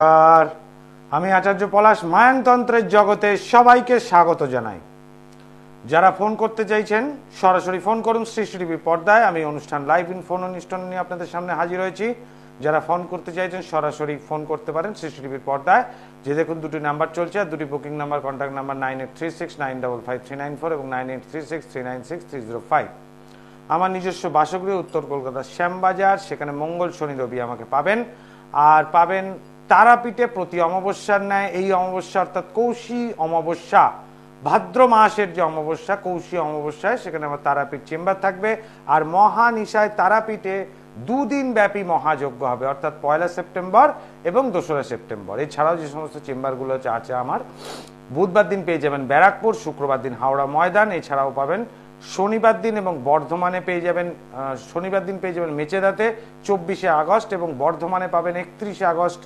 আর আমি আচার্য পলাশ মায়ানতন্ত্রের জগতে সবাইকে স্বাগত জানাই। যারা ফোন করতে চাইছেন সরাসরি ফোন করুন সৃষ্টি টিভির পর্দায়। আমি অনুষ্ঠান লাইভ ইন ফোন অনুষ্ঠান নিয়ে আপনাদের সামনে হাজির হয়েছি। যারা ফোন করতে চাইছেন সরাসরি ফোন করতে পারেন সৃষ্টি টিভির পর্দায়। যে দেখুন দুটি নাম্বার চলছে, আর দুটি বুকিং নাম্বার, কন্ট্যাক্ট নাম্বার 9836955394 এবং 9836396305। আমার নিজস্ব বাসগৃহ উত্তর কলকাতার শ্যামবাজার, সেখানে মঙ্গল শনি রবি আমাকে পাবেন। আর পাবেন তারাপীঠে প্রতি অমাবস্যার ন্যায় এই অমাবস্যা অর্থাৎ কৌশী অমাবস্যা, ভাদ্র মাসের যে অমাবস্যা কৌশী অমাবস্যায় সেখানে আমার তারাপীঠ চেম্বার থাকবে। আর মহানিশায় তারাপীঠে দুদিন ব্যাপী মহাযজ্ঞ হবে, অর্থাৎ 1 সেপ্টেম্বর এবং 2 সেপ্টেম্বর। এছাড়াও যে সমস্ত চেম্বারগুলো আছে আমার, বুধবার দিন পেয়ে যাবেন ব্যারাকপুর, শুক্রবার দিন হাওড়া ময়দান, এছাড়াও পাবেন শনিবার দিন এবং বর্ধমানে পেয়ে যাবেন, শনিবার দিন পেয়ে যাবেন মেচেদাতে 24 আগস্ট এবং বর্ধমানে পাবেন 31 আগস্ট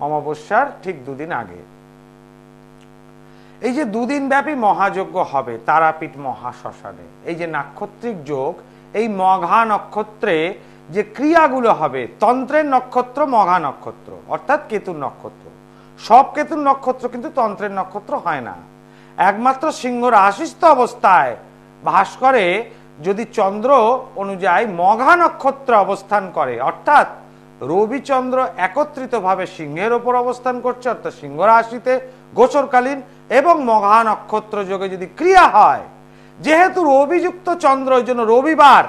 অমাবস্যার ঠিক দুদিন আগে। এই যে দুদিন ব্যাপী মহাযজ্ঞ হবে তারাপীঠ মহাশ্মশানে, এই যে নাক্ষত্রিক যোগ, এই মঘা নক্ষত্রে যে ক্রিয়াগুলো হবে, তন্ত্রের নক্ষত্র মঘা নক্ষত্র অর্থাৎ কেতুর নক্ষত্র। সব কেতুর নক্ষত্র কিন্তু তন্ত্রের নক্ষত্র হয় না। একমাত্র সিংহ রাশিস্থ অবস্থায় ভাস্করে যদি চন্দ্র অনুযায়ী মঘা নক্ষত্র অবস্থান করে, অর্থাৎ রবিচন্দ্র একত্রিতভাবে সিংহের ওপর অবস্থান করছে অর্থাৎ সিংহ রাশিতে গোচরকালীন, এবং মঘা নক্ষত্র যোগে যদি ক্রিয়া হয়, যেহেতু রবিযুক্ত চন্দ্র, ওই জন্য রবিবার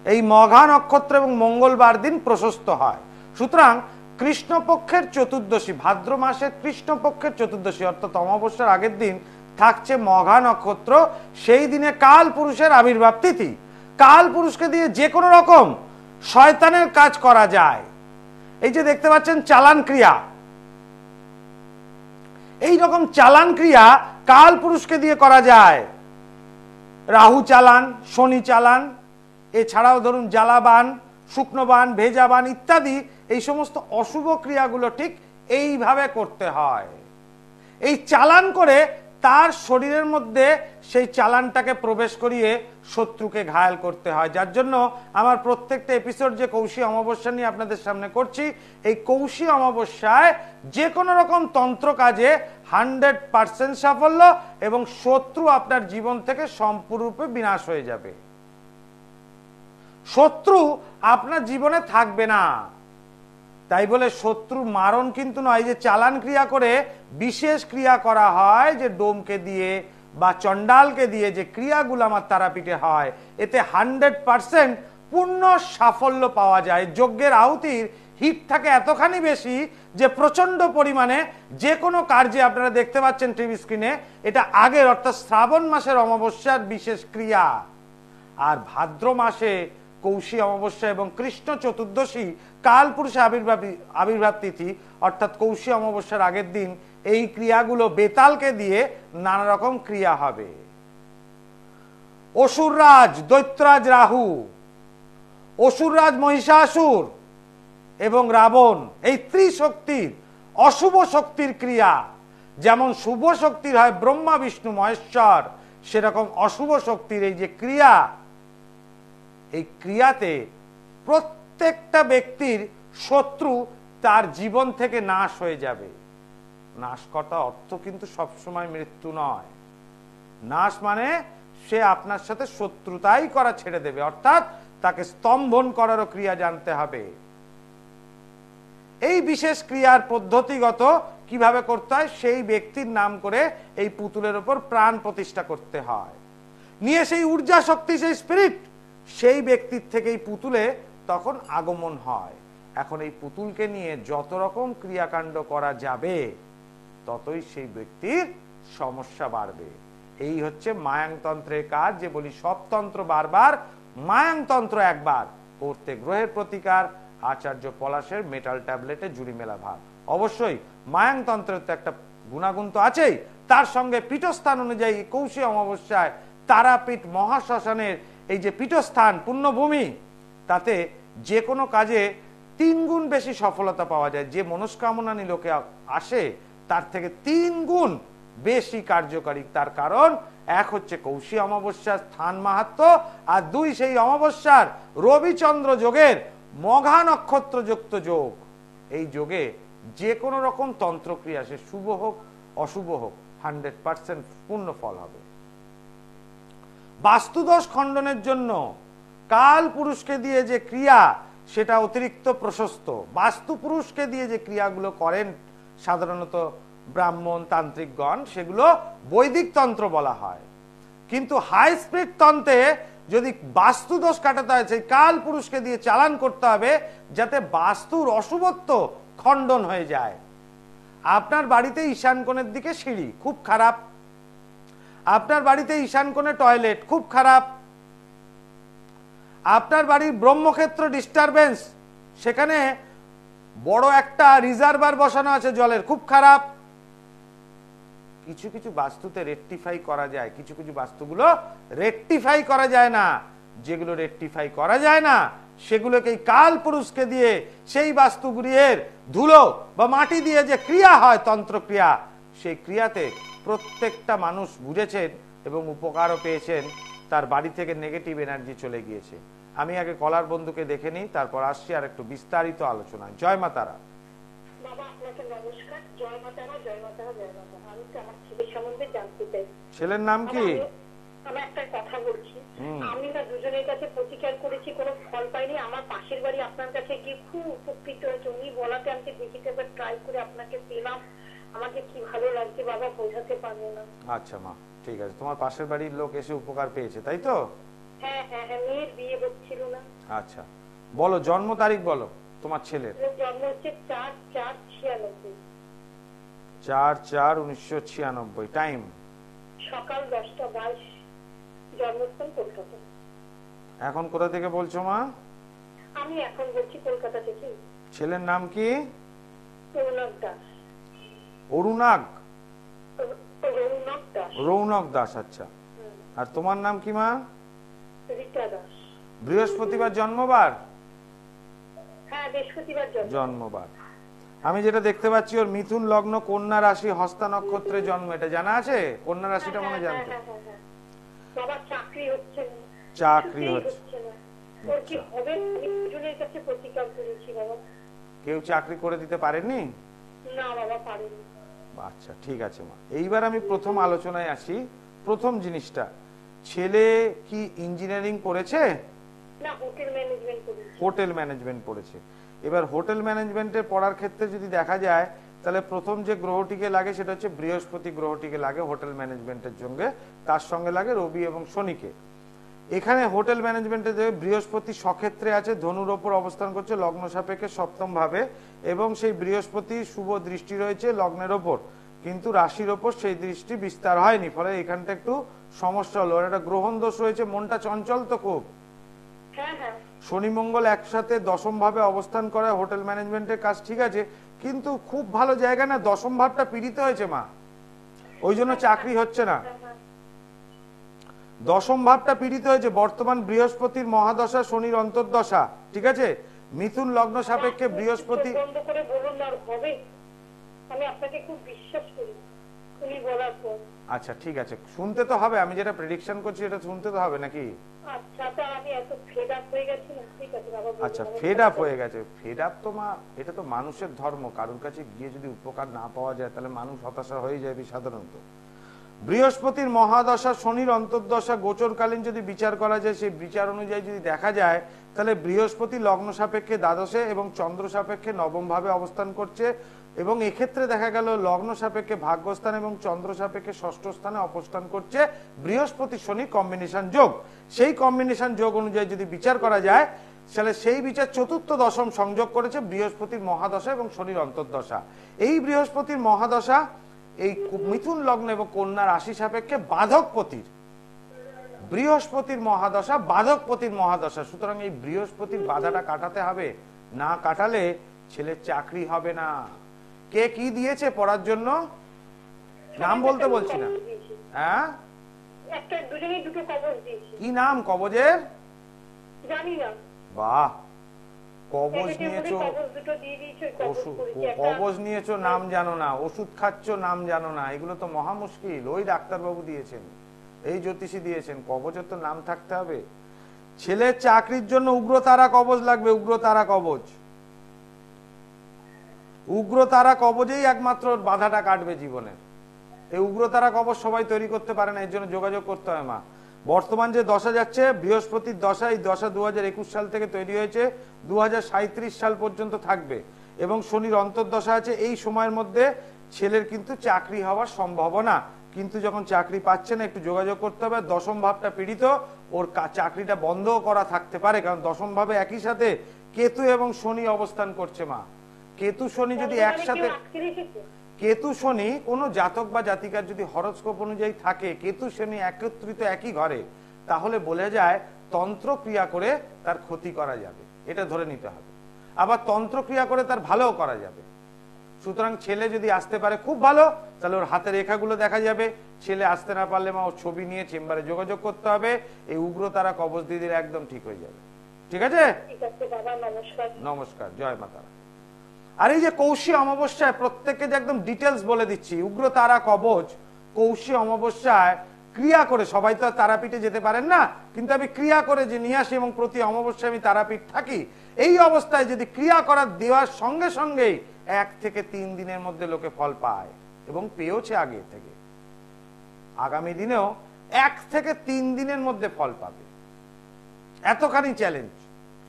এই মঘা নক্ষত্র এবং মঙ্গলবার দিন প্রশস্ত হয়। সুতরাং কৃষ্ণপক্ষের চতুর্দশী, ভাদ্র মাসের কৃষ্ণপক্ষের চতুর্দশী অর্থাৎ অমাবস্যার আগের দিন থাকছে মঘা নক্ষত্র। সেই দিনে কাল পুরুষের আবির্ভাব তিথি। কাল পুরুষকে দিয়ে যে কোনো রকম শয়তানের কাজ করা যায়। এই যে দেখতে পাচ্ছেন চালান ক্রিয়া, এই রকম চালান ক্রিয়া কাল পুরুষকে দিয়ে করা যায়। রাহু চালান, শনি চালান, এছাড়াও ধরুন জ্বালাবান, শুকনোবান, ভেজাবান ইত্যাদি এই সমস্ত অশুভ ক্রিয়াগুলো ঠিক এইভাবে করতে হয়। এই চালান করে তার শরীরের মধ্যে সেই চালানটাকে প্রবেশ করিয়ে শত্রুকে ঘায়াল করতে হয়। যার জন্য আমার প্রত্যেকটা এপিসোড যে কৌশী অমাবস্যা নিয়ে আপনাদের সামনে করছি, এই কৌশী অমাবস্যায় যে কোনো রকম তন্ত্র কাজে 100% সাফল্য এবং শত্রু আপনার জীবন থেকে সম্পূর্ণরূপে বিনাশ হয়ে যাবে। শত্রু আপনার জীবনে থাকবে না। তাই বলে শত্রু মারণ কিন্তু নয়। যে চালান ক্রিয়া করে বিশেষ ক্রিয়া করা হয়, যে ডোমকে দিয়ে বা চণ্ডালকে দিয়ে যে ক্রিয়াগুলো আমার তারাপীঠে হয়, এতে 100% পূর্ণ সাফল্য পাওয়া যায়। যজ্ঞের আহুতির হিট থাকে এতখানি বেশি যে প্রচন্ড পরিমাণে যে কোনো কার্যে, আপনারা দেখতে পাচ্ছেন টিভি স্ক্রিনে, এটা আগের অর্থাৎ শ্রাবণ মাসের অমাবস্যার বিশেষ ক্রিয়া। আর ভাদ্র মাসে কৌশী অমাবস্যা এবং কৃষ্ণ চতুর্দশী কাল পুরুষে আবির্ভাব তিথি অর্থাৎ কৌশী অমাবস্যার আগের দিন এই ক্রিয়াগুলো বেতালকে দিয়ে নানা রকম ক্রিয়া হবে। অসুররাজ দৈত্যরাজ রাহু, অসুররাজ মহিষাসুর এবং রাবণ, এই ত্রিশক্তির অশুভ শক্তির ক্রিয়া। যেমন শুভ শক্তির হয় ব্রহ্মা বিষ্ণু মহেশ্বর, সেরকম অশুভ শক্তির এই যে ক্রিয়া, এই ক্রিয়াতে প্রত্যেকটা ব্যক্তির শত্রু তার জীবন থেকে নাশ হয়ে যাবে। নাশ করার অর্থ কিন্তু সবসময় মৃত্যু নয়। নাশ মানে সে আপনার সাথে শত্রুতাই করা ছেড়ে দেবে, অর্থাৎ তাকে স্তম্ভন করারও ক্রিয়া জানতে হবে। এই বিশেষ ক্রিয়ার পদ্ধতিগত কিভাবে করতে হয়, সেই ব্যক্তির নাম করে এই পুতুলের উপর প্রাণ প্রতিষ্ঠা করতে হয়। নিয়ে সেই ঊর্জা শক্তি, সেই স্পিরিট সেই ব্যক্তির থেকে এই পুতুলে তখন আগমন হয়। এখন এই পুতুলকে নিয়ে যত রকম ক্রিয়াকাণ্ড করা যাবে ততই সেই ব্যক্তির সমস্যা বাড়বে। এই হচ্ছে মায়াংতন্ত্রের কাজ। যে বলি সব তন্ত্র বারবার, মায়াংতন্ত্র একবার করতে গ্রহের প্রতিকার, আচার্য পলাশের মেটাল ট্যাবলেটে জুড়ি মেলা ভার। অবশ্যই মায়াংতন্ত্রের তো একটা গুণাগুণ তো আছেই, তার সঙ্গে পীঠস্থান অনুযায়ী কৌশী অমাবস্যায় তারাপীঠ মহাশ্মশানের এই যে পীঠস্থান পুণ্যভূমি, তাতে যে কোনো কাজে 3 গুণ বেশি সফলতা পাওয়া যায়। যে মনস্কামনা নিয়ে লোকে আসে তার থেকে 3 গুণ বেশি কার্যকারী। তার কারণ এক হচ্ছে কৌশী অমাবস্যার স্থান মাহাত্ম্য, আর 2 সেই অমাবস্যার রবিচন্দ্র যোগের মঘা নক্ষত্র যুক্ত যোগ। এই যোগে যে কোনো রকম তন্ত্রক্রিয়া, সে শুভ হোক অশুভ হোক, 100% পূর্ণ ফল হবে। বাস্তুদোষ খণ্ডনের জন্য কাল পুরুষকে দিয়ে যে ক্রিয়া, সেটা অতিরিক্ত প্রশস্ত। বাস্তু পুরুষকে দিয়ে যে ক্রিয়াগুলো করেন সাধারণত ব্রাহ্মণ তান্ত্রিকগণ, সেগুলো বৈদিক তন্ত্র বলা হয়। কিন্তু হাই স্পিরিট তন্ত্রে যদি বাস্তু দোষ কাটাতে হয়, সেই কাল পুরুষকে দিয়ে চালান করতে হবে, যাতে বাস্তুর অশুভত্ব খণ্ডন হয়ে যায়। আপনার বাড়িতে ঈশান কোণের দিকে সিঁড়ি, খুব খারাপ। আপনার বাড়িতে ঈশান কোণে টয়লেট, খুব খারাপ। আপনার বাড়ির ব্রহ্মক্ষেত্র ডিস্টারবেন্স, সেখানে বড় একটা রিজার্ভার বসানো আছে জলের, খুব খারাপ। কিছু কিছু বাস্তুতে রেকটিফাই করা যায়, কিছু কিছু বাস্তুগুলো রেকটিফাই করা যায় না। যেগুলো রেকটিফাই করা যায় না, সেগুলোকে কাল পুরুষকে দিয়ে সেই বাস্তুগুলির ধুলো বা মাটি দিয়ে যে ক্রিয়া হয় তন্ত্রক্রিয়া, সেই ক্রিয়াতে প্রত্যেকটা মানুষ বুঝেছেন এবং উপকারও পেয়েছেন। তার বাড়ি থেকে নেগেটিভ এনার্জি চলে গিয়েছে। আমি আগে কলার বন্ধুকে দেখে নিই, তারপর আসছি আর একটু বিস্তারিত আলোচনা। জয় মা তারা। বাবা আপনাকে নমস্কার। জয় মা তারা, জয় মা তারা, জয় মা তারা। আমি তো আমার ছেলের সম্বন্ধে জানতে চাই। ছেলের নাম কি? আমি একটা কথা বলছি, আমি না দুজনের কাছে প্রতিকার করেছি, কোনো ফল পাইনি। আমার পাশের বাড়ি আপনার কাছে গিয়ে খুব উপকৃত হয়েছে। উনি বলাতে আমি দেখিতে একবার ট্রাই করে আপনাকে পেলাম। আমাকে কি ভালো লাগছে বাবা, বোঝাতে পারবো না। আচ্ছা মা, ঠিক আছে। তোমার পাশের বাড়ির লোক এসে উপকার পেয়েছে, তাই তো? হ্যাঁ হ্যাঁ হ্যাঁ, মেয়ের বিয়ে হচ্ছিল না। আচ্ছা, বলো জন্ম তারিখ বলো তোমার ছেলের। জন্ম হচ্ছে 4/4/96, 4/4/1996। টাইম সকাল 10:22, জন্মস্থান কলকাতা। এখন কোথা থেকে বলছো মা? আমি এখন বলছি কলকাতা থেকে। ছেলের নাম কি? রৌনক দাস। অরুণাগ? রৌনক দাস। রৌনক দাস, আচ্ছা। আর তোমার নাম কি মা? রীতা দাস। বৃহস্পতিবার জন্মবার? হ্যাঁ, বৃহস্পতিবার জন্মবার। আমি যেটা দেখতে পাচ্ছি, ওর মিথুন লগ্ন, কন্যা রাশি, হস্তা নক্ষত্রে জন্ম। এটা জানা আছে? কন্যা রাশিটা মনে জানতো? বাবা চাকরি হচ্ছে না। চাকরি হচ্ছে না। ওর কি হবে? দুজনের কাছে প্রতিকার করেছি বাবা। কেউ চাকরি করে দিতে পারেনি? না বাবা, পারেনি। আচ্ছা, ঠিক আছে মা। এইবার আমি প্রথম আলোচনায় আসি। প্রথম জিনিসটা, ছেলে কি ইঞ্জিনিয়ারিং পড়েছে? না, হোটেল ম্যানেজমেন্ট পড়েছে। হোটেল ম্যানেজমেন্ট পড়েছে। এবার হোটেল ম্যানেজমেন্টের পড়ার ক্ষেত্রে যদি দেখা যায়, তাহলে প্রথম যে গ্রহটিকে লাগে সেটা হচ্ছে বৃহস্পতি গ্রহটিকে লাগে হোটেল ম্যানেজমেন্টের জন্য। তার সঙ্গে লাগে রবি এবং শনিকে। এখানে হোটেল ম্যানেজমেন্টে যে বৃহস্পতি স্বক্ষেত্রে আছে, ধনুর ওপর অবস্থান করছে লগ্ন সাপেক্ষে সপ্তম ভাবে, এবং সেই বৃহস্পতি শুভ দৃষ্টি রয়েছে লগ্নের ওপর, কিন্তু রাশির ওপর সেই দৃষ্টি বিস্তার হয়নি। ফলে এখানটা একটু সমস্যা হলো। একটা গ্রহণ দোষ রয়েছে, মনটা চঞ্চল তো খুব। শনি মঙ্গল একসাথে দশম ভাবে অবস্থান করে হোটেল ম্যানেজমেন্টের কাজ ঠিক আছে, কিন্তু খুব ভালো জায়গা না, দশম ভাবটা পীড়িত হয়েছে মা, ওই জন্য চাকরি হচ্ছে না। দশম ভাবটা পীড়িত হয়েছে। বর্তমান বৃহস্পতির মহাদশা, শনির অন্তর্দশা, ঠিক আছে? মিথুন লগ্ন সাপেক্ষে বৃহস্পতি। বন্ধ করে বলুন না, হবে? আমি আপনাকে খুব বিশ্বাস করি উনি বলার পর। আচ্ছা, ঠিক আছে, শুনতে তো হবে। আমি যেটা প্রেডিকশন করছি এটা শুনতে তো হবে নাকি? আচ্ছা, তো আমি এত ফেড আপ হয়ে গেছি না। ঠিক আছে বাবা। আচ্ছা, ফেড আপ হয়ে গেছে। ফেড আপ তো মা, এটা তো মানুষের ধর্ম। কারোর কাছে গিয়ে যদি উপকার না পাওয়া যায়, তাহলে মানুষ হতাশা হয়ে যাবে সাধারণত। বৃহস্পতির মহাদশা, শনির অন্তর্দশা গোচরকালীন যদি বিচার করা যায়, সেই বিচার অনুযায়ী যদি দেখা যায়, তাহলে বৃহস্পতি লগ্ন সাপেক্ষে দ্বাদশে এবং চন্দ্র সাপেক্ষে নবম ভাবে অবস্থান করছে, এবং এক্ষেত্রে দেখা গেল লগ্ন সাপেক্ষে ভাগ্যস্থান এবং চন্দ্র সাপেক্ষে ষষ্ঠ স্থানে অবস্থান করছে বৃহস্পতি শনি কম্বিনেশন যোগ। সেই কম্বিনেশন যোগ অনুযায়ী যদি বিচার করা যায়, তাহলে সেই বিচার চতুর্থ দশম সংযোগ করেছে বৃহস্পতির মহাদশা এবং শনির অন্তর্দশা। এই বৃহস্পতির মহাদশা এই মিথুন লগ্ন এবং কন্যা রাশি সাপেক্ষে বাধকপতির, বৃহস্পতির মহাদশা বাধকপতির মহাদশা। সুতরাং এই বৃহস্পতির বাধাটা কাটাতে হবে, না কাটালে ছেলের চাকরি হবে না। কে কি দিয়েছে পড়ার জন্য নাম বলতে বলছি না। হ্যাঁ, একটা দুজনেই দুটো কবজ দিয়েছি। কি নাম কবজের? জানি না। বাহ, কবজ নিয়েছো, কবজ নিয়েছো, নাম জানো না, ওষুধ খাচ্ছ, নাম জানো না, এগুলো তো মহা মুশকিল। ওই ডাক্তারবাবু দিয়েছেন, এই জ্যোতিষী দিয়েছেন, কবজের তো নাম থাকতে হবে। ছেলের চাকরির জন্য উগ্রতারা কবজ লাগবে, উগ্রতারা কবজ। উগ্রতারা কবজেই একমাত্র বাধাটা কাটবে জীবনের। এই উগ্রতারা কবচ সবাই তৈরি করতে পারে না, এর জন্য যোগাযোগ করতে হয় মা। বর্তমান যে দশা যাচ্ছে বৃহস্পতির দশা, এই দশা 2021 সাল থেকে তৈরি হয়েছে, 2037 সাল পর্যন্ত থাকবে। এবং শনির অন্তর্দশা আছে। এই সময়ের মধ্যে ছেলের কিন্তু চাকরি হওয়ার সম্ভাবনা, কিন্তু যখন চাকরি পাচ্ছে না একটু যোগাযোগ করতে হবে। দশম ভাবটা পীড়িত, ওর চাকরিটা বন্ধও করা থাকতে পারে, কারণ দশম ভাবে একই সাথে কেতু এবং শনি অবস্থান করছে মা। কেতু শনি যদি একসাথে, কেতু শনি কোনো জাতক বা জাতিকার যদি হরোস্কোপ অনুযায়ী থাকে, কেতু শনি একত্রিত একই ঘরে, তাহলে বলে যায় তন্ত্র ক্রিয়া করে তার ক্ষতি করা যাবে, এটা ধরে নিতে হবে। আবার তন্ত্র ক্রিয়া করে তার ভালোও করা যাবে। সুতরাং ছেলে যদি আসতে পারে খুব ভালো, তাহলে ওর হাতের রেখাগুলো দেখা যাবে। ছেলে আসতে না পারলে মা ওর ছবি নিয়ে চেম্বারে যোগাযোগ করতে হবে। এই উগ্রতারা কবচ দিদির একদম ঠিক হয়ে যাবে। ঠিক আছে, নমস্কার, জয় মাতা। আর এই যে কৌশী অমাবস্যায় প্রত্যেককে যে একদম ডিটেলস বলে দিচ্ছি, উগ্রতারা কবচ কৌশী অমাবস্যায় ক্রিয়া করে, সবাই তো তারাপীঠে যেতে পারেন না, কিন্তু আমি ক্রিয়া করে যে নিয়ে আসি এবং প্রতি অমাবস্যায় আমি তারাপীঠ থাকি। এই অবস্থায় যদি ক্রিয়া করার দেওয়ার সঙ্গে সঙ্গেই 1 থেকে 3 দিনের মধ্যে লোকে ফল পায়, এবং পেয়েছে আগে থেকে, আগামী দিনেও 1 থেকে 3 দিনের মধ্যে ফল পাবে। এতখানি চ্যালেঞ্জ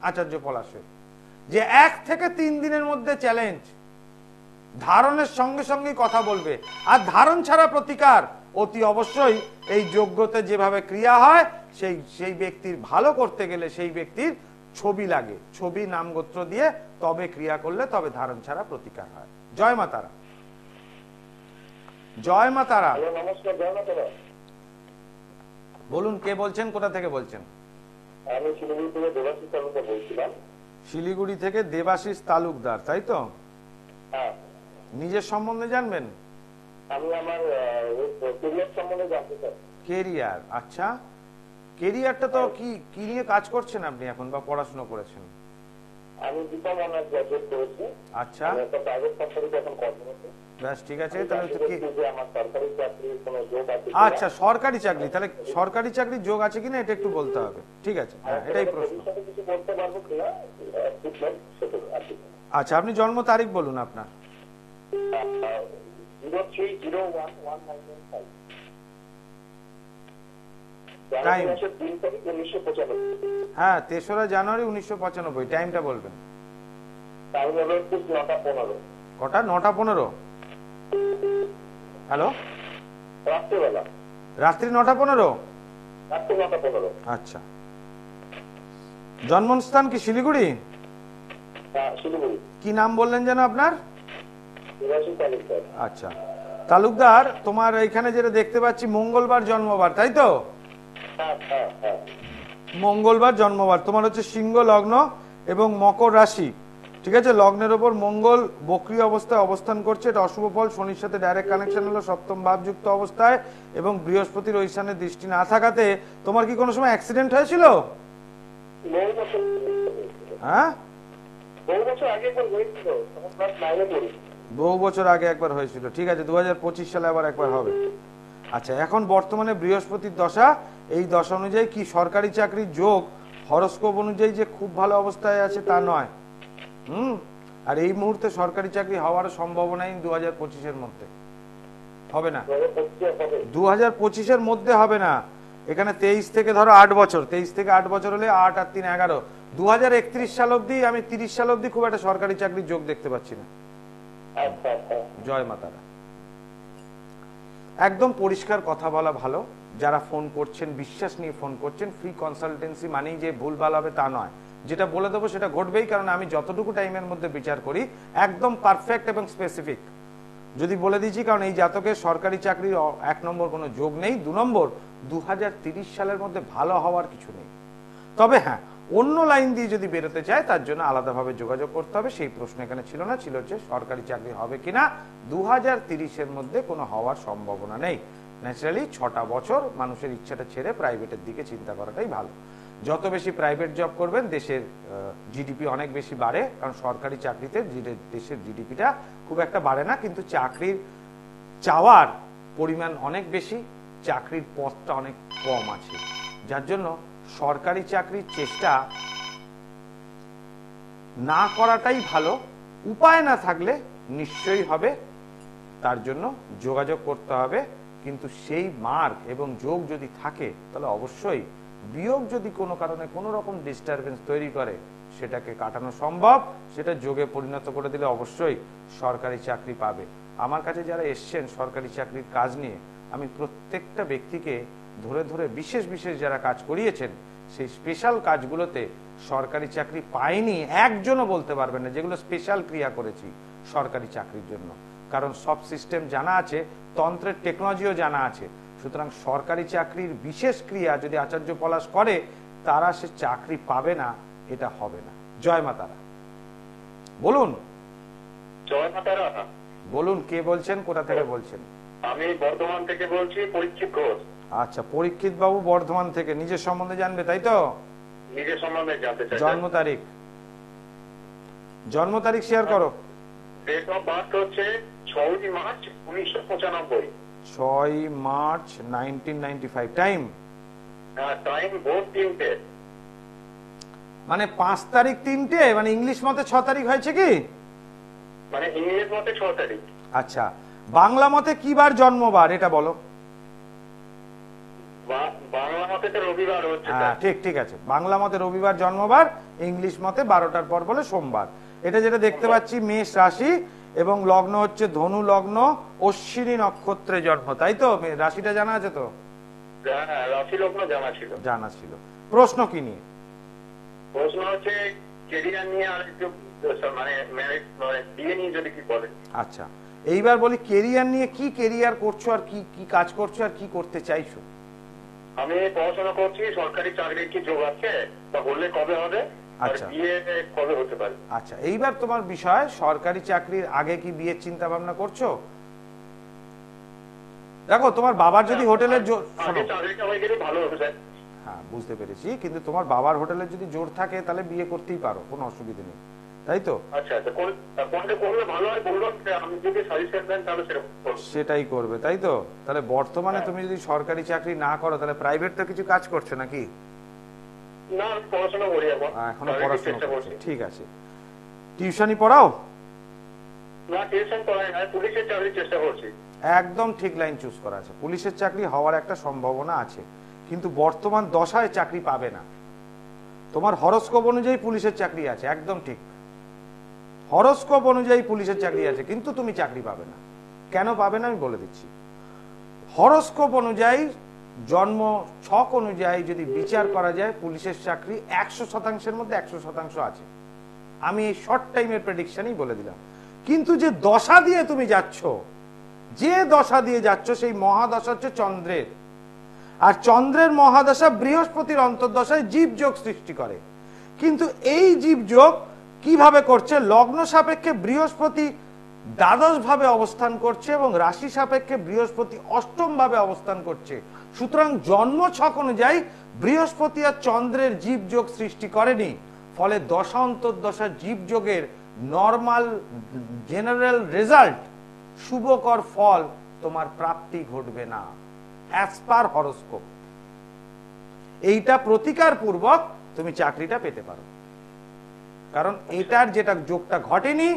আচার্য পলাশের, যে 1 থেকে 3 দিনের মধ্যে চ্যালেঞ্জ। ধারণের সঙ্গে সঙ্গে কথা বলবে, আর ধারণ ছাড়া প্রতিকার অতি অবশ্যই এই যোগ্যতা যেভাবে ক্রিয়া হয়, সেই ব্যক্তির ভালো করতে গেলে সেই ব্যক্তির ছবি লাগে, ছবি নাম গোত্র দিয়ে তবে ক্রিয়া করলে তবে ধারণ ছাড়া প্রতিকার হয়। জয় মা তারা, জয় মা তারা। নমস্কার, জয় মা তারা। বলুন, কে বলছেন, কোথা থেকে বলছেন? আমি শিলিগুড়ি থেকে দেবাশিস তালুকদার বলছিলাম। শিলিগুড়ি থেকে দেবাশিস তালুকদার, তাই তো? হ্যাঁ। নিজের সম্বন্ধে জানবেন? আমি আমার কেরিয়ার সম্বন্ধে জানতে চাই। কেরিয়ার, আচ্ছা। কেরিয়ারটা তো কি নিয়ে কাজ করছেন আপনি এখন, বা পড়াশোনা করেছেন? আমি বিকম অনার্স গ্রাজুয়েট করেছি। আচ্ছা, একটা প্রাইভেট কোম্পানিতে এখন কর্মরত। বেশ, ঠিক আছে। তাহলে তো কি আমার সরকারি চাকরির কোনো যোগ আছে? আচ্ছা, সরকারি চাকরি, তাহলে সরকারি চাকরির যোগ আছে কিনা এটা একটু বলতে হবে। ঠিক আছে, হ্যাঁ, এটাই প্রশ্ন। কিছু বলতে পারবো কিনা? আচ্ছা, আপনি জন্ম তারিখ বলুন আপনার। 03/01/1995। টাইম? 1995। হ্যাঁ, 3রা জানুয়ারি 1995। টাইমটা বলবেন। টাইম হলো 9:15। কটা? 9:15। হ্যালো, রাত্রিবেলা। রাত্রি 9:15? রাত্রি 9:15। আচ্ছা, জন্মস্থান কি শিলিগুড়ি? হ্যাঁ, শিলিগুড়ি। কি নাম বললেন যেন আপনার? দেবাশিস তালুকদার। আচ্ছা তালুকদার, তোমার এখানে যেটা দেখতে পাচ্ছি মঙ্গলবার জন্মবার, তাই তো? হ্যাঁ হ্যাঁ হ্যাঁ। মঙ্গলবার জন্মবার, তোমার হচ্ছে সিংহ লগ্ন এবং মকর রাশি। ঠিক আছে, লগ্নের ওপর মঙ্গল বক্রী অবস্থায় অবস্থান করছে, এটা অশুভ ফল। শনির সাথে ডাইরেক্ট কানেকশন হলো সপ্তম ভাবযুক্ত অবস্থায়, এবং বৃহস্পতির ওই স্থানে দৃষ্টি না থাকাতে তোমার কি কোনো সময় অ্যাক্সিডেন্ট হয়েছিল? হ্যাঁ, বহু বছর আগে একবার হয়েছিল, তখন ক্লাস 9 এ পড়ি। বহু বছর আগে একবার হয়েছিল, ঠিক আছে। 2025 সালে আবার একবার হবে। আচ্ছা, এখন বর্তমানে বৃহস্পতির দশা, এই দশা অনুযায়ী কি সরকারি চাকরির যোগ হরোস্কোপ অনুযায়ী যে খুব ভালো অবস্থায় আছে তা নয়। আর এই মুহূর্তে সরকারি চাকরি হওয়ার সম্ভাবনাই 2025-এর মধ্যে হবে না। 2025-এর মধ্যে হবে না। এখানে 23 থেকে ধরো 8 বছর, 23 থেকে 8 বছর হলে 8 আর 3 11, 2031 সাল অব্দি, আমি 30 সাল অব্দি খুব একটা সরকারি চাকরির যোগ দেখতে পাচ্ছি না। জয় মাতারা। একদম পরিষ্কার কথা বলা ভালো। যারা ফোন করছেন বিশ্বাস নিয়ে ফোন করছেন, ফ্রি কনসালটেন্সি মানেই যে ভুলভাল হবে তা নয়। যেটা বলে দেবো সেটা ঘটবেই, কারণ আমি যতটুকু টাইমের মধ্যে বিচার করি একদম পারফেক্ট এবং স্পেসিফিক যদি বলে দিয়েছি। কারণ এই জাতকের সরকারি চাকরির 1 নম্বর কোনো যোগ নেই, 2 নম্বর 2030 সালের মধ্যে ভালো হওয়ার কিছু নেই। তবে হ্যাঁ, অন্য লাইন দিয়ে যদি বেরোতে চায় তার জন্য আলাদাভাবে যোগাযোগ করতে হবে। সেই প্রশ্ন এখানে ছিল না, ছিল হচ্ছে সরকারি চাকরি হবে কিনা। 2030-এর মধ্যে কোনো হওয়ার সম্ভাবনা নেই। ন্যাচারালি 6টা বছর মানুষের ইচ্ছাটা ছেড়ে প্রাইভেটের দিকে চিন্তা করাটাই ভালো। যত বেশি প্রাইভেট জব করবেন দেশের জিডিপি অনেক বেশি বাড়ে, কারণ সরকারি চাকরিতে দেশের জিডিপিটা খুব একটা বাড়ে না, কিন্তু চাকরির চাওয়ার পরিমাণ অনেক বেশি, চাকরির পথটা অনেক কম আছে, যার জন্য সরকারি চাকরির চেষ্টা না করাটাই ভালো। উপায় না থাকলে নিশ্চয়ই হবে, তার জন্য যোগাযোগ করতে হবে। কিন্তু সেই মার্ক এবং যোগ যদি থাকে তাহলে অবশ্যই বিয়োগ যদি কোনো কারণে কোনো রকম ডিস্টারবেন্স তৈরি করে সেটাকে কাটানো সম্ভব, সেটা যোগে পরিণত করে দিলে অবশ্যই সরকারি চাকরি পাবে। আমার কাছে যারা এসছেন সরকারি চাকরির কাজ নিয়ে, আমি প্রত্যেকটা ব্যক্তিকে ধরে ধরে বিশেষ বিশেষ যারা কাজ করিয়েছেন সেই স্পেশাল কাজগুলোতে সরকারি চাকরি পায়নি একজনও বলতে পারবেন না, যেগুলো স্পেশাল ক্রিয়া করেছি সরকারি চাকরির জন্য। কারণ সব সিস্টেম জানা আছে, তন্ত্রের টেকনোলজিও জানা আছে। সুতরাং সরকারি চাকরির বিশেষ ক্রিয়া যদি আচার্য পলাশ করে, তারা সে চাকরি পাবে না, এটা হবে না। জয় মা তারা। বলুন। জয় মা তারা। বলুন, কে বলছেন, কোথা থেকে বলছেন? আমি বর্ধমান থেকে বলছি, পরীক্ষিত ঘোষ। আচ্ছা, পরীক্ষিত বাবু বর্ধমান থেকে। নিজের সম্বন্ধে জানবে, তাই তো? নিজের সম্বন্ধে জানতে চাই। জন্ম তারিখ শেয়ার করো। ডেট অফ বার্থ হচ্ছে 6 মার্চ 1995। 6 মার্চ 1995। টাইম? টাইম ভোর 3টে। মানে 5 তারিখ 3টে, মানে ইংলিশ মতে 6 তারিখ হয়েছে কি? মানে ইংরেজ মতে 6 তারিখ। আচ্ছা, বাংলা মতে কি বার জন্মবার এটা বলো। বাংলা মতে তো রবিবার হচ্ছে। হ্যাঁ, ঠিক আছে। বাংলা মতে রবিবার জন্মবার, ইংলিশ মতে 12টার পর বলে সোমবার। এটা যেটা দেখতে পাচ্ছি মেষ রাশি এবং লগ্ন হচ্ছে ধনু লগ্ন, অশ্বিনী নক্ষত্রে জন্ম, তাই তো? রাশিটা জানা আছে তো? হ্যাঁ, রাশি লগ্ন জানা ছিল। প্রশ্ন কি নিয়ে? প্রশ্ন হচ্ছে কেরিয়ার নিয়ে, আর একটু মানে ম্যারেজ মানে বিয়ে নিয়ে যদি কি বলেন। আচ্ছা, এইবার বলি কেরিয়ার নিয়ে। কি কেরিয়ার করছো আর কি কাজ করছো আর কি করতে চাইছো? আমি পড়াশোনা করছি, সরকারি চাকরির কি যোগ আছে, তা বললে কবে হবে, আর আচ্ছা। বিয়ে কবে হতে পারে? আচ্ছা, এইবার তোমার বিষয়, সরকারি চাকরির আগে কি বিয়ের চিন্তা ভাবনা করছো? দেখো, তোমার বাবার যদি হোটেলের চাকরিটা হয়ে গেলে ভালো হতে চাই। হ্যাঁ, বুঝতে পেরেছি, কিন্তু তোমার বাবার হোটেলের যদি জোর থাকে তাহলে বিয়ে করতেই পারো, কোনো অসুবিধা নেই, তাই তো? আচ্ছা, কোনটা করলে ভালো হয় বলুন, আমি যদি সাজেশন দেন তাহলে সেটাই করবে, তাই তো? তাহলে বর্তমানে তুমি যদি সরকারি চাকরি না করো তাহলে প্রাইভেট তো কিছু কাজ করছো নাকি? না, আমি পড়াশোনা করি এখনো পড়াশোনা করছো, ঠিক আছে। টিউশনি পড়াও? না, টিউশন পড়াই না, পুলিশের চাকরির চেষ্টা করছি। একদম ঠিক লাইন চুজ করা আছে। পুলিশের চাকরি হওয়ার একটা সম্ভাবনা আছে, কিন্তু বর্তমান দশায় চাকরি পাবে না। তোমার হরোস্কোপ অনুযায়ী পুলিশের চাকরি আছে, একদম ঠিক। হরোস্কোপ অনুযায়ী পুলিশের চাকরি আছে, কিন্তু তুমি চাকরি পাবে না। কেন পাবে না আমি বলে দিচ্ছি। হরোস্কোপ অনুযায়ী, জন্ম ছক অনুযায়ী যদি বিচার করা যায়, পুলিশের চাকরি 100%-এর মধ্যে 100% আছে। আমি এই শর্ট টাইমের প্রেডিকশনই বলে দিলাম। কিন্তু যে দশা দিয়ে তুমি যাচ্ছ, সেই মহাদশা হচ্ছে চন্দ্রের, আর চন্দ্রের মহাদশা বৃহস্পতির অন্তর্দশায় জীবযোগ সৃষ্টি করে। কিন্তু এই জীবযোগ কিভাবে করছে? লগ্ন সাপেক্ষে বৃহস্পতি দ্বাদশ ভাবে অবস্থান করছে এবং রাশি সাপেক্ষে বৃহস্পতি অষ্টম ভাবে অবস্থান করছে। সুতরাং জন্ম ছক অনুযায়ী বৃহস্পতি আর চন্দ্রের জীবযোগ সৃষ্টি করেনি, ফলে দশা অন্তর্দশা জীবযোগের নরমাল জেনারেল রেজাল্ট, শুভকর ফল তোমার প্রাপ্তি ঘটবে না অ্যাজ পার হরোস্কোপ। এইটা প্রতিকার পূর্বক তুমি চাকরিটা পেতে পারো, কারণ এটার যেটা যোগটা ঘটেনি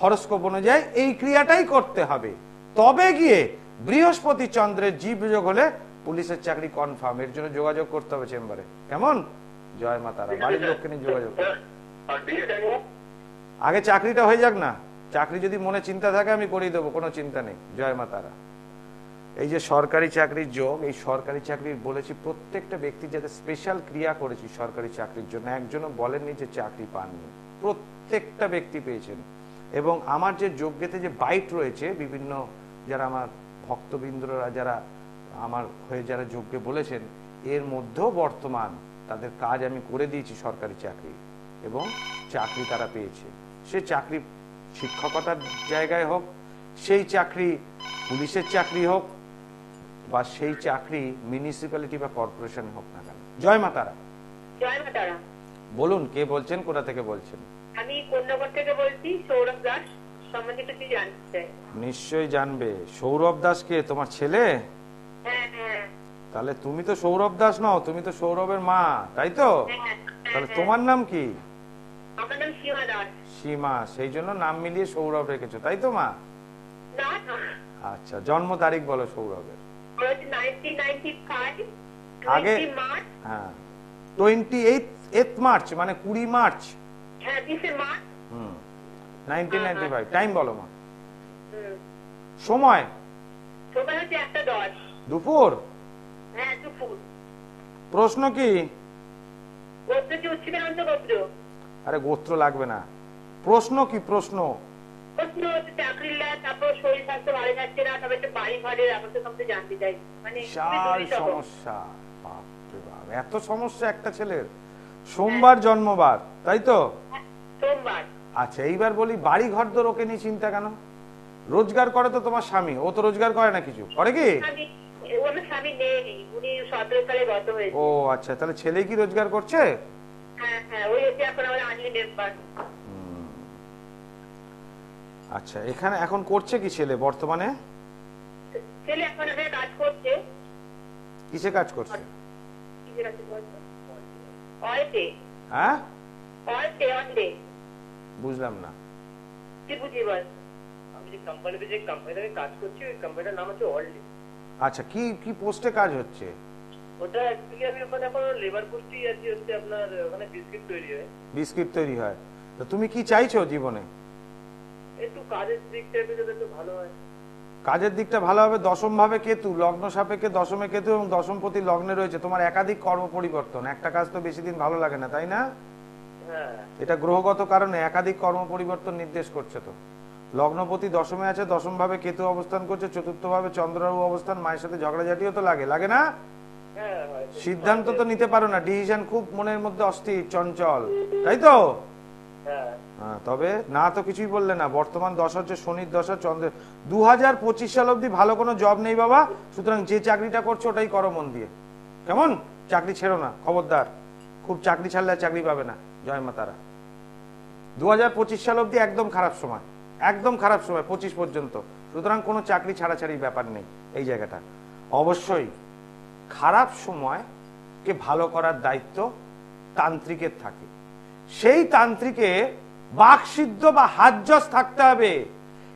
হরোস্কোপ অনুযায়ী, এই ক্রিয়াটাই করতে হবে। তবে গিয়ে বৃহস্পতি চন্দ্রের জীবযোগ হলে পুলিশের চাকরি কনফার্ম। এর জন্য যোগাযোগ করতে হবে চেম্বারে, কেমন? জয় মা তারা। বাড়ির লোককে নিয়ে যোগাযোগ। আগে চাকরিটা হয়ে যাক না। চাকরি যদি মনে চিন্তা থাকে আমি করিয়ে দেবো, কোনো চিন্তা নেই। জয় মা তারা। এই যে সরকারি চাকরির যোগ, এই সরকারি চাকরির বলেছি প্রত্যেকটা ব্যক্তি যাতে স্পেশাল ক্রিয়া করেছি সরকারি চাকরির জন্য, একজনও বলেননি যে চাকরি পাননি। প্রত্যেকটা ব্যক্তি পেয়েছেন। এবং আমার যে যজ্ঞেতে যে বাইট রয়েছে, বিভিন্ন যারা আমার ভক্তবৃন্দরা যারা আমার হয়ে যারা যজ্ঞে বলেছেন, এর মধ্যেও বর্তমান তাদের কাজ আমি করে দিয়েছি সরকারি চাকরি, এবং চাকরি তারা পেয়েছে। সে চাকরি শিক্ষকতার জায়গায় হোক, সেই চাকরি পুলিশের চাকরি হোক, বা সেই চাকরি মিউনিসিপ্যালিটি বা কর্পোরেশন হোক না কেন। জয় মা তারা। জয় মা তারা। বলুন, কে বলছেন, কোথা থেকে বলছেন? আমি কোন্নগর থেকে বলছি, সৌরভ দাস সম্বন্ধে কিছু জানতে। নিশ্চয়ই জানবে। সৌরভ দাস কে, তোমার ছেলে? হ্যাঁ হ্যাঁ। তাহলে তুমি তো সৌরভ দাস নও, তুমি তো সৌরভের মা, তাই তো? তাহলে তোমার নাম কি? আমার নাম সীমা দাস। সীমা, সেই জন্য নাম মিলিয়ে সৌরভ রেখেছো, তাই তো মা? না না, আচ্ছা, জন্ম তারিখ বলো সৌরভের। 1995 আগে 20 মার্চ। হ্যাঁ, 28 মার্চ মানে 20 মার্চ। হ্যাঁ 20 মার্চ। 1995। টাইম বলো মা। হুম। সময়? সময় হচ্ছে 1:10। দুপুর? হ্যাঁ দুপুর। প্রশ্ন কি? গোত্র কি উচ্চীকরণ গোত্র? আরে গোত্র লাগবে না, প্রশ্ন কি? প্রশ্ন প্রশ্ন হচ্ছে চাকরির লাভ, তারপর শরীর স্বাস্থ্য ভালো যাচ্ছে না, তবে একটু বাড়ি ঘরের অবস্থা সম্বন্ধে জানতে চাই। মানে বিশাল সমস্যা। বাপরে বাপ, এত সমস্যা একটা ছেলের। সোমবার জন্মবার, তাই তো? সোমবার। আচ্ছা, এইবার বলি, বাড়ি ঘর তো ওকে নিয়ে চিন্তা কেন? রোজগার করে তো তোমার স্বামী, ও তো রোজগার করে না কিছু, করে কি? ওনার স্বামী নেই, উনি 17 সালে গত হয়েছে। ও আচ্ছা, তাহলে ছেলে কি রোজগার করছে? হ্যাঁ হ্যাঁ, ওই হচ্ছে এখন আমাদের আনলি মেম্বার। আচ্ছা, এখানে এখন করছে কি ছেলে বর্তমানে? ছেলে এখন এখানে কাজ করছে। কিসে কাজ করছে? কিসে কাজ করছে? অলডে। হ্যাঁ, অলডে। বুঝলাম না। কি বুঝি বল? আমি যে কোম্পানিতে কাজ করছি, ওই কোম্পানিটার নাম হচ্ছে অলডে। আচ্ছা, কি কি পোস্টে কাজ হচ্ছে? ওটা অ্যাকচুয়ালি আমি ওখানে এখন লেবার পোস্টই আছি, হচ্ছে আপনার ওখানে বিস্কিট তৈরি হয়। বিস্কিট তৈরি হয়। তো তুমি কি চাইছো জীবনে? একটু কাজের দিকটা একটু ভালো হয়। কাজের দিকটা ভালো হবে। দশম ভাবে কেতু, লগ্ন সাপেক্ষে দশমে কেতু এবং দশমপতি লগ্নে রয়েছে। তোমার একাধিক কর্ম পরিবর্তন, একটা কাজ তো বেশি দিন ভালো লাগে না, তাই না? হ্যাঁ, এটা গ্রহগত কারণে একাধিক কর্ম পরিবর্তন নির্দেশ করছে। তো লগ্নপতি দশমে আছে, দশম ভাবে কেতু অবস্থান করছে, চতুর্থ ভাবে চন্দ্রবাবু অবস্থান, মায়ের সাথে ঝগড়াঝাটিও তো লাগে, লাগে না? সিদ্ধান্ত তো নিতে পারো না, ডিসিশন খুব মনের মধ্যে অস্থির, চঞ্চল, তাই তো? হ্যাঁ, তবে না তো কিছুই বললে না। বর্তমান দশা হচ্ছে শনির দশা, চন্দ্রের। 2025 সাল অব্দি ভালো কোনো জব নেই বাবা, সুতরাং যে চাকরিটা করছো ওটাই করো মন দিয়ে, কেমন? চাকরি ছেড়ো না, খবরদার। খুব চাকরি ছাড়লে চাকরি পাবে না, জয় মা তারা। 2025 সাল অব্দি একদম খারাপ সময়, একদম খারাপ সময় 25 পর্যন্ত। সুতরাং কোনো চাকরি ছাড়াছাড়ি ব্যাপার নেই এই জায়গাটা। অবশ্যই খারাপ সময়কে ভালো করার দায়িত্ব তান্ত্রিকের থাকে। সেই তান্ত্রিকে বাকসিদ্ধ বা হাত যশ থাকতে হবে।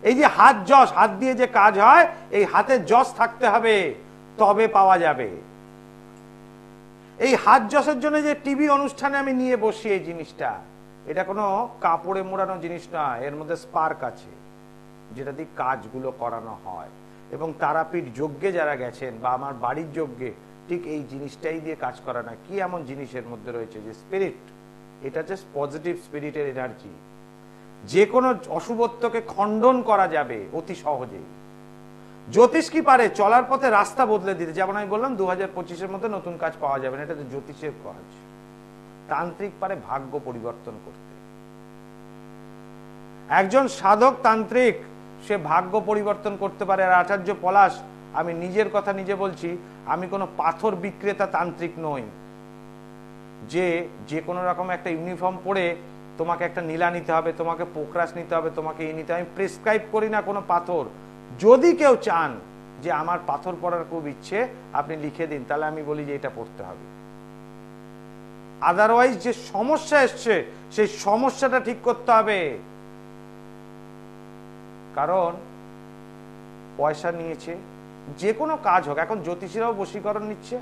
এই যে হাত যশ, হাত দিয়ে যে কাজ হয়, এই হাতে যশ থাকতে হবে, তবে পাওয়া যাবে। এই হাত যশের জন্য যে টিভি অনুষ্ঠানে আমি নিয়ে বসি, এই জিনিসটা, এটা কোনো কাপড়ে মোড়ানো জিনিস নয়, এর মধ্যে স্পার্ক আছে যেটা দিয়ে কাজগুলো করানো হয়। এবং তারাপীঠ যজ্ঞে যারা গেছেন বা আমার বাড়ির যজ্ঞে, ঠিক এই জিনিসটাই দিয়ে কাজ করা না। কি এমন জিনিসের মধ্যে রয়েছে যে স্পিরিট, এটা জাস্ট পজিটিভ স্পিরিটের এনার্জি। যে কোনো অশুভত্বকে খণ্ডন করা যাবে অতি সহজেই। জ্যোতিষ কি পারে? চলার পথে রাস্তা বদলে দিতে। যেমন আমি বললাম 2025-এর মধ্যে নতুন কাজ পাওয়া যাবে না, এটা তো জ্যোতিষের কাজ। তান্ত্রিক পারে ভাগ্য পরিবর্তন করতে। একজন সাধক তান্ত্রিক, সে ভাগ্য পরিবর্তন করতে পারে। আর আচার্য পলাশ, আমি নিজের কথা নিজে বলছি, আমি কোনো পাথর বিক্রেতা তান্ত্রিক নই যে যে কোনো রকম একটা ইউনিফর্ম পরে তোমাকে একটা নীলা নিতে হবে, তোমাকে পোকরাস নিতে হবে, তোমাকে এই নিতে হবে। আমি প্রেসক্রাইব করি না কোনো পাথর। যদি কেউ চান যে আমার পাথর পড়ার খুব ইচ্ছে, আপনি লিখে দিন, তাহলে আমি বলি যে এটা পড়তে হবে। আদারওয়াইজ যে সমস্যা এসছে, সেই সমস্যাটা ঠিক করতে হবে। কারণ পয়সা নিয়েছে, যে কোনো কাজ হোক। এখন জ্যোতিষীরাও বশীকরণ নিচ্ছে,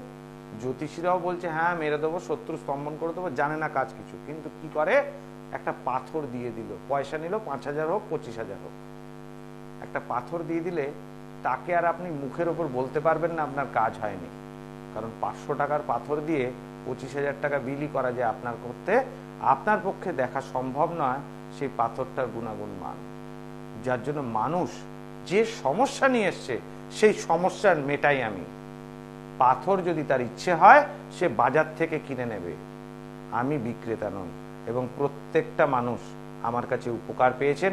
জ্যোতিষীরাও বলছে হ্যাঁ মেরে দেবো, শত্রু স্তম্ভন করে দেবো, জানে না কাজ কিছু। কিন্তু কি করে, একটা পাথর দিয়ে দিল, পয়সা নিল 5,000 হোক 25,000 হোক, একটা পাথর দিয়ে দিলে তাকে আর আপনি মুখের ওপর বলতে পারবেন না আপনার কাজ হয়নি। কারণ 500 টাকার পাথর দিয়ে 25,000 টাকা বিলি করা যায় আপনার করতে, আপনার পক্ষে দেখা সম্ভব নয় সেই পাথরটার গুণাগুণ মান। যার জন্য মানুষ যে সমস্যা নিয়ে এসছে, সেই সমস্যার মেটাই আমি। পাথর যদি তার ইচ্ছে হয়, সে বাজার থেকে কিনে নেবে, আমি বিক্রেতা নই। এবং প্রত্যেকটা মানুষ আমার কাছে উপকার পেয়েছেন,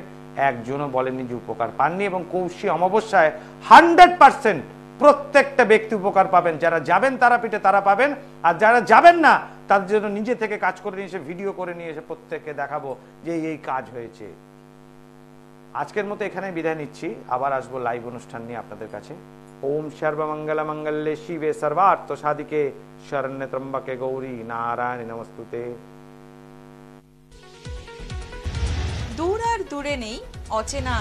একজনও বলেননি যে উপকার পাননি। এবং কৌশী অমাবস্যায় 100% প্রত্যেকটা ব্যক্তি উপকার পাবেন। যারা যাবেন তারাপীঠে তারা পাবেন, আর যারা যাবেন না তাদের জন্য নিজে থেকে কাজ করে নিয়ে এসে, ভিডিও করে নিয়ে এসে প্রত্যেককে দেখাবো যে এই কাজ হয়েছে। আজকের মতো এখানে বিদায় নিচ্ছি, আবার আসবো লাইভ অনুষ্ঠান নিয়ে আপনাদের কাছে। ওম সর্বমঙ্গল মঙ্গলে শিবে সর্বার্থ সাধিকে শরণ্যে ত্রম্বকে গৌরী নারায়ণী নমস্তুতে। দূরে নেই অচেনা